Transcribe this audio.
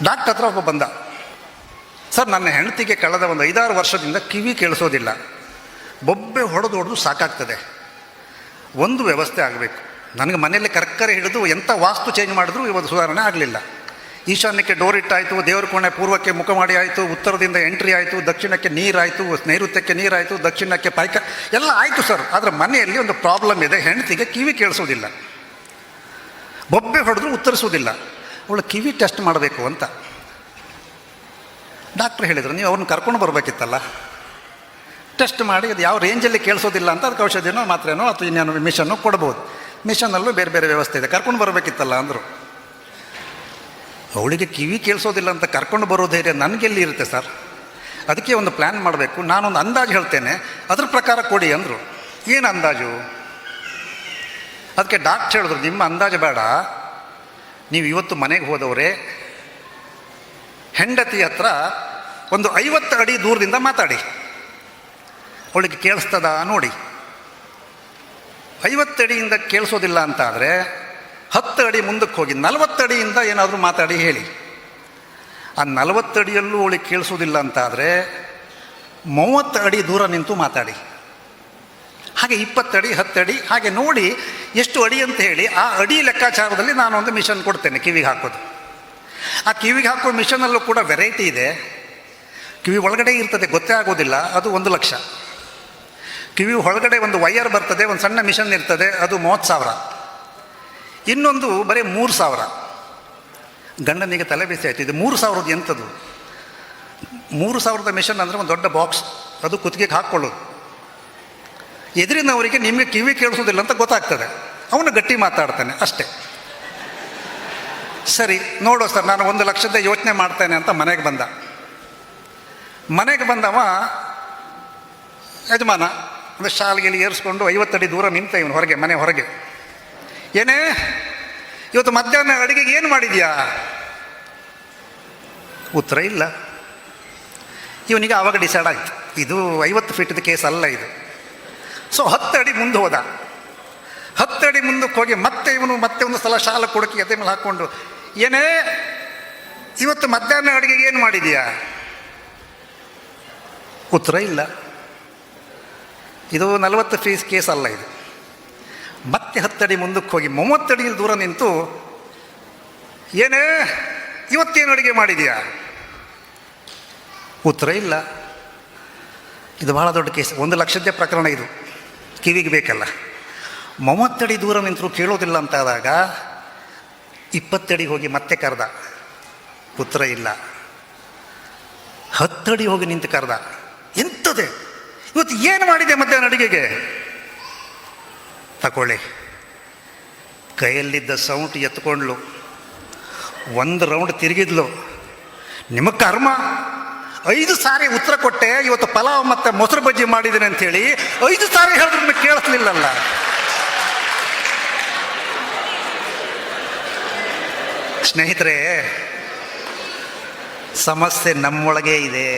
Doctor ಹತ್ರ ಒಬ್ಬ ಬಂದ. ಸರ್, ನನ್ನ ಹೆಂಡತಿಗೆ ಕಳೆದ ಒಂದು 5-6 ವರ್ಷದಿಂದ ಕಿವಿ ಕೇಳಿಸೋದಿಲ್ಲ, ಬೊಬ್ಬೆ ಹೊಡೆದು ಸಾಕಾಗ್ತದೆ, ಒಂದು ವ್ಯವಸ್ಥೆ ಆಗಬೇಕು. ನನಗೆ ಮನೆಯಲ್ಲಿ ಕರ್ಕರೆ ಹಿಡಿದು ಎಂಥ ವಾಸ್ತು ಚೇಂಜ್ ಮಾಡಿದ್ರು ಇವತ್ತು ಸುಧಾರಣೆ ಆಗಲಿಲ್ಲ. ಈಶಾನ್ಯಕ್ಕೆ ಡೋರ್ ಇಟ್ಟಾಯಿತು, ದೇವ್ರ ಕೋಣೆ ಪೂರ್ವಕ್ಕೆ ಮುಖ ಮಾಡಿ ಆಯಿತು, ಉತ್ತರದಿಂದ ಎಂಟ್ರಿ ಆಯಿತು, ದಕ್ಷಿಣಕ್ಕೆ ನೀರಾಯಿತು, ನೈಋತ್ಯಕ್ಕೆ ನೀರಾಯಿತು, ದಕ್ಷಿಣಕ್ಕೆ ಪಾಯ್ಕ ಎಲ್ಲ ಆಯಿತು ಸರ್. ಆದರೆ ಮನೆಯಲ್ಲಿ ಒಂದು ಪ್ರಾಬ್ಲಮ್ ಇದೆ, ಹೆಂಡತಿಗೆ ಕಿವಿ ಕೇಳಿಸೋದಿಲ್ಲ, ಬೊಬ್ಬೆ ಹೊಡೆದ್ರು ಉತ್ತರಿಸೋದಿಲ್ಲ, ಅವಳು ಕಿವಿ ಟೆಸ್ಟ್ ಮಾಡಬೇಕು ಅಂತ ಡಾಕ್ಟ್ರ್ ಹೇಳಿದರು. ನೀವು ಅವ್ರನ್ನ ಕರ್ಕೊಂಡು ಬರಬೇಕಿತ್ತಲ್ಲ, ಟೆಸ್ಟ್ ಮಾಡಿ ಅದು ಯಾವ ರೇಂಜಲ್ಲಿ ಕೇಳಿಸೋದಿಲ್ಲ ಅಂತ ಅದಕ್ಕೆ ಔಷಧಿನೋ ಮಾತ್ರೆನೋ ಅಥವಾ ಇನ್ನೇನೋ ಮಿಷನ್ನು ಕೊಡ್ಬೋದು. ಮಿಷನ್ನಲ್ಲೂ ಬೇರೆ ಬೇರೆ ವ್ಯವಸ್ಥೆ ಇದೆ, ಕರ್ಕೊಂಡು ಬರಬೇಕಿತ್ತಲ್ಲ ಅಂದರು. ಅವಳಿಗೆ ಕಿವಿ ಕೇಳಿಸೋದಿಲ್ಲ ಅಂತ ಕರ್ಕೊಂಡು ಬರೋ ಧೈರ್ಯ ನನಗೆಲ್ಲಿ ಇರುತ್ತೆ ಸರ್? ಅದಕ್ಕೆ ಒಂದು ಪ್ಲ್ಯಾನ್ ಮಾಡಬೇಕು, ನಾನೊಂದು ಅಂದಾಜು ಹೇಳ್ತೇನೆ, ಅದ್ರ ಪ್ರಕಾರ ಕೊಡಿ ಅಂದರು. ಏನು ಅಂದಾಜು? ಅದಕ್ಕೆ ಡಾಕ್ಟ್ರ್ ಹೇಳಿದ್ರು, ನಿಮ್ಮ ಅಂದಾಜು ಬೇಡ, ನೀವು ಇವತ್ತು ಮನೆಗೆ ಹೋದವರೇ ಹೆಂಡತಿ ಹತ್ರ ಒಂದು 50 ಅಡಿ ದೂರದಿಂದ ಮಾತಾಡಿ, ಅವಳಿಗೆ ಕೇಳಿಸ್ತದ ನೋಡಿ. 50 ಅಡಿಯಿಂದ ಕೇಳಿಸೋದಿಲ್ಲ ಅಂತ ಆದರೆ 10 ಅಡಿ ಮುಂದಕ್ಕೆ ಹೋಗಿ 40 ಅಡಿಯಿಂದ ಏನಾದರೂ ಮಾತಾಡಿ ಹೇಳಿ. ಆ 40 ಅಡಿಯಲ್ಲೂ ಅವಳಿಗೆ ಕೇಳಿಸೋದಿಲ್ಲ ಅಂತ ಆದರೆ 30 ಅಡಿ ದೂರ ನಿಂತು ಮಾತಾಡಿ. ಹಾಗೆ 20 ಅಡಿ, 10 ಅಡಿ ಹಾಗೆ ನೋಡಿ ಎಷ್ಟು ಅಡಿ ಅಂತ ಹೇಳಿ ಆ ಅಡಿ ಲೆಕ್ಕಾಚಾರದಲ್ಲಿ ನಾನೊಂದು ಮಿಷನ್ ಕೊಡ್ತೇನೆ ಕಿವಿಗೆ ಹಾಕೋದು. ಆ ಕಿವಿಗೆ ಹಾಕೋ ಮಿಷನಲ್ಲೂ ಕೂಡ ವೆರೈಟಿ ಇದೆ. ಕಿವಿ ಒಳಗಡೆ ಇರ್ತದೆ, ಗೊತ್ತೇ ಆಗೋದಿಲ್ಲ, ಅದು 1 ಲಕ್ಷ. ಕಿವಿ ಒಳಗಡೆ ಒಂದು ವೈಯರ್ ಬರ್ತದೆ, ಒಂದು ಸಣ್ಣ ಮಿಷನ್ ಇರ್ತದೆ, ಅದು 30,000. ಇನ್ನೊಂದು ಬರೀ 3,000. ಗಂಡನಿಗೆ ತಲೆ ಬಿಸಿ ಆಯಿತು, ಇದು 3,000 ಎಂಥದ್ದು? 3,000 ಮಿಷನ್ ಅಂದರೆ ಒಂದು ದೊಡ್ಡ ಬಾಕ್ಸ್, ಅದು ಕುತ್ತಿಗೆಗೆ ಹಾಕ್ಕೊಳ್ಳೋದು. ಎದುರಿನವರಿಗೆ ನಿಮಗೆ ಕಿವಿ ಕೇಳಿಸೋದಿಲ್ಲ ಅಂತ ಗೊತ್ತಾಗ್ತದೆ, ಅವನು ಗಟ್ಟಿ ಮಾತಾಡ್ತಾನೆ ಅಷ್ಟೇ. ಸರಿ ನೋಡೋ ಸರ್, ನಾನು 1 ಲಕ್ಷದ ಯೋಚನೆ ಮಾಡ್ತೇನೆ ಅಂತ ಮನೆಗೆ ಬಂದ. ಮನೆಗೆ ಬಂದವ ಯಜಮಾನ ಅಂದರೆ ಶಾಲೆಗೆ ಏರಿಸ್ಕೊಂಡು 50 ಅಡಿ ದೂರ ನಿಂತ ಇವನು ಹೊರಗೆ, ಮನೆ ಹೊರಗೆ. ಏನೇ ಇವತ್ತು ಮಧ್ಯಾಹ್ನ ಅಡುಗೆಗೆ ಏನು ಮಾಡಿದ್ಯಾ? ಉತ್ತರ ಇಲ್ಲ. ಇವನಿಗೆ ಆವಾಗ ಡಿಸೈಡ್ ಆಯಿತು, ಇದು 50 ಫೀಟ್ದ ಕೇಸ್ ಅಲ್ಲ ಇದು. ಸೊ 10 ಅಡಿ ಮುಂದೆ ಹೋದ. 10 ಅಡಿ ಮುಂದಕ್ಕೆ ಹೋಗಿ ಮತ್ತೆ ಒಂದು ಸಲ ಶಾಲೆ ಕೊಡಕಿ ಅದೇ ಮೇಲೆ ಹಾಕ್ಕೊಂಡು, ಏನೇ ಇವತ್ತು ಮಧ್ಯಾಹ್ನ ಅಡುಗೆಗೆ ಏನು ಮಾಡಿದೀಯಾ? ಉತ್ತರ ಇಲ್ಲ. ಇದು 40 ಫೀಸ್ ಕೇಸ್ ಅಲ್ಲ ಇದು. ಮತ್ತೆ 10 ಅಡಿ ಮುಂದಕ್ಕೆ ಹೋಗಿ 30 ಅಡಿ ದೂರ ನಿಂತು, ಏನೇ ಇವತ್ತೇನು ಅಡುಗೆ ಮಾಡಿದೀಯಾ? ಉತ್ತರ ಇಲ್ಲ. ಇದು ಭಾಳ ದೊಡ್ಡ ಕೇಸ್, 1 ಲಕ್ಷದ್ದೇ ಪ್ರಕರಣ ಇದು, ಕಿವಿಗೆ ಬೇಕಲ್ಲ. 30 ಅಡಿ ದೂರ ನಿಂತರೂ ಕೇಳೋದಿಲ್ಲ ಅಂತ ಆದಾಗ 20 ಅಡಿ ಹೋಗಿ ಮತ್ತೆ ಕರೆದ, ಉತ್ತರ ಇಲ್ಲ. 10 ಅಡಿ ಹೋಗಿ ನಿಂತು ಕರೆದ, ಎಂಥದೇ ಇವತ್ತು ಏನು ಮಾಡಿದೆ ಮಧ್ಯಾಹ್ನ ಅಡುಗೆಗೆ? ತಗೊಳ್ಳಿ. ಕೈಯಲ್ಲಿದ್ದ ಸೌಂಟ್ ಎತ್ಕೊಂಡ್ಲು, 1 ರೌಂಡ್ ತಿರುಗಿದ್ಲು. ನಿಮಗೆ ಕರ್ಮ, 5 ಸಾರಿ ಉತ್ತರ ಕೊಟ್ಟೆ, ಇವತ್ತು ಪಲಾವ್ ಮತ್ತು ಮೊಸರು ಬಜ್ಜಿ ಮಾಡಿದ್ದೀನಿ ಅಂಥೇಳಿ 5 ಸಾರಿ ಹೇಳಿದ್ರು ನಿಮಗೆ ಕೇಳಿಸ್ಲಿಲ್ಲಲ್ಲ. ಸ್ನೇಹಿತರೆ, ಸಮಸ್ಯೆ ನಮ್ಮೊಳಗೆ ಇದೆ.